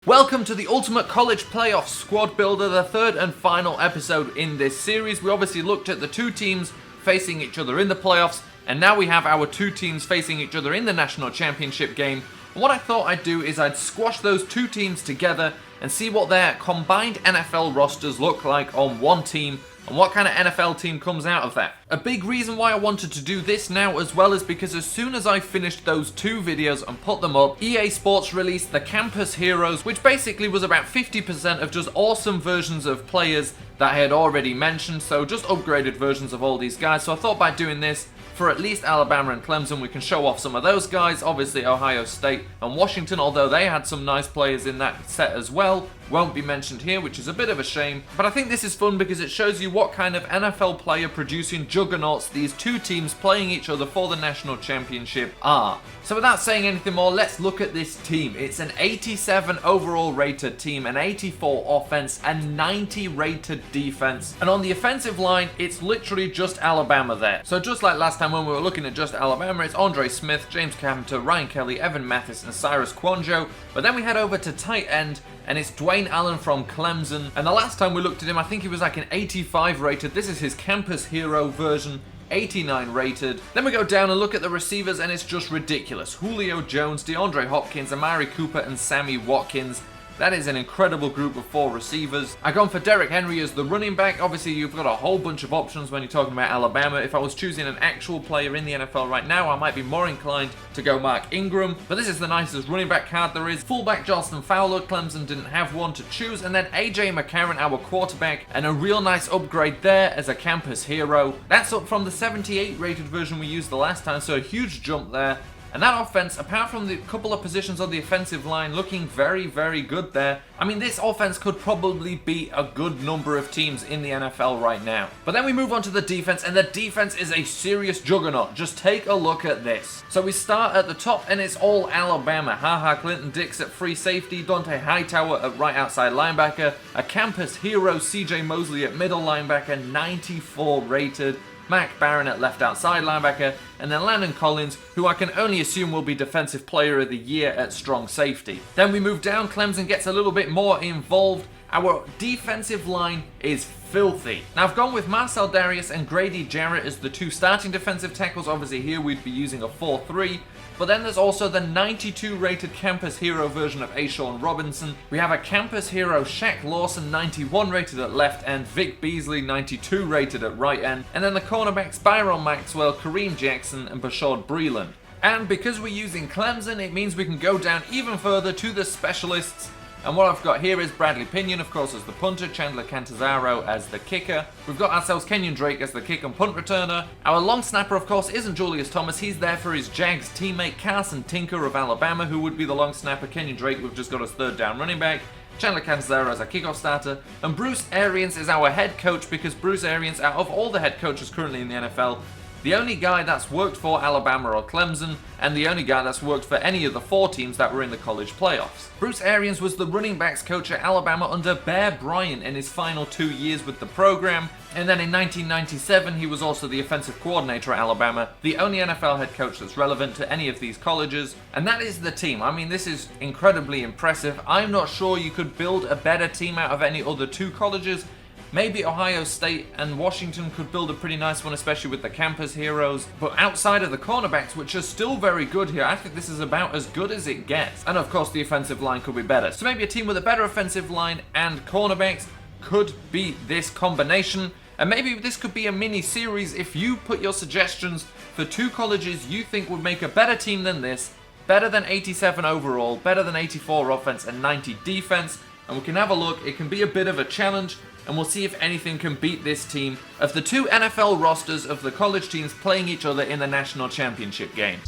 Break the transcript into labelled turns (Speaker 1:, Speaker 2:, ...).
Speaker 1: Welcome to the Ultimate College Playoff Squad Builder, the third and final episode in this series. We obviously looked at the two teams facing each other in the playoffs, and now we have our two teams facing each other in the national championship game. And what I thought I'd do is I'd squash those two teams together and see what their combined NFL rosters look like on one team, and what kind of NFL team comes out of that. A big reason why I wanted to do this now as well is because as soon as I finished those two videos and put them up, EA Sports released the Campus Heroes, which basically was about 50% of just awesome versions of players that I had already mentioned, so just upgraded versions of all these guys. So I thought by doing this, for at least Alabama and Clemson, we can show off some of those guys. Obviously Ohio State and Washington, although they had some nice players in that set as well, won't be mentioned here, which is a bit of a shame. But I think this is fun because it shows you what kind of NFL player producing juggernauts these two teams playing each other for the national championship are. So without saying anything more, let's look at this team. It's an 87 overall rated team, an 84 offense, and 90 rated defense. And on the offensive line, it's literally just Alabama there. So just like last time when we were looking at just Alabama, it's Andre Smith, James Carpenter, Ryan Kelly, Evan Mathis, and Cyrus Kwanjo. But then we head over to tight end, and it's Dwayne Allen from Clemson. And the last time we looked at him, I think he was like an 85 rated. This is his Campus Hero version. 89 rated. Then we go down and look at the receivers, and it's just ridiculous. Julio Jones, DeAndre Hopkins, Amari Cooper, and Sammy Watkins. That is an incredible group of four receivers. I've gone for Derrick Henry as the running back. Obviously, you've got a whole bunch of options when you're talking about Alabama. If I was choosing an actual player in the NFL right now, I might be more inclined to go Mark Ingram. But this is the nicest running back card there is. Fullback Justin Fowler. Clemson didn't have one to choose. And then AJ McCarron, our quarterback. And a real nice upgrade there as a campus hero. That's up from the 78 rated version we used the last time, so a huge jump there. And that offense, apart from the couple of positions on the offensive line, looking very, very good there. I mean, this offense could probably beat a good number of teams in the NFL right now. But then we move on to the defense, and the defense is a serious juggernaut. Just take a look at this. So we start at the top, and it's all Alabama. Clinton Dix at free safety, Dante Hightower at right outside linebacker, a campus hero CJ Mosley at middle linebacker, 94 rated. Mac Barron at left outside linebacker, and then Landon Collins, who I can only assume will be Defensive Player of the Year at strong safety. Then we move down, Clemson gets a little bit more involved. Our defensive line is filthy. Now I've gone with Marcel Darius and Grady Jarrett as the two starting defensive tackles. Obviously here we'd be using a 4-3. But then there's also the 92 rated Campus Hero version of Ashawn Robinson. We have a Campus Hero Shaq Lawson, 91 rated at left end, Vic Beasley, 92 rated at right end, and then the cornerbacks Byron Maxwell, Kareem Jackson, and Bashard Breeland. And because we're using Clemson, it means we can go down even further to the specialists. And what I've got here is Bradley Pinion, of course, as the punter, Chandler Cantazzaro as the kicker. We've got ourselves Kenyon Drake as the kick and punt returner. Our long snapper, of course, isn't Julius Thomas. He's there for his Jags teammate Carson Tinker of Alabama, who would be the long snapper. Kenyon Drake, we've just got as third down running back. Chandler Cantazzaro as our kickoff starter. And Bruce Arians is our head coach, because Bruce Arians, out of all the head coaches currently in the NFL, the only guy that's worked for Alabama or Clemson, and the only guy that's worked for any of the four teams that were in the college playoffs. Bruce Arians was the running backs coach at Alabama under Bear Bryant in his final 2 years with the program, and then in 1997 he was also the offensive coordinator at Alabama, the only NFL head coach that's relevant to any of these colleges. And that is the team. I mean, this is incredibly impressive. I'm not sure you could build a better team out of any other two colleges. Maybe Ohio State and Washington could build a pretty nice one, especially with the campus heroes. But outside of the cornerbacks, which are still very good here, I think this is about as good as it gets. And of course, the offensive line could be better. So maybe a team with a better offensive line and cornerbacks could beat this combination. And maybe this could be a mini series if you put your suggestions for two colleges you think would make a better team than this, better than 87 overall, better than 84 offense and 90 defense. And we can have a look. It can be a bit of a challenge, and we'll see if anything can beat this team of the two NFL rosters of the college teams playing each other in the national championship game.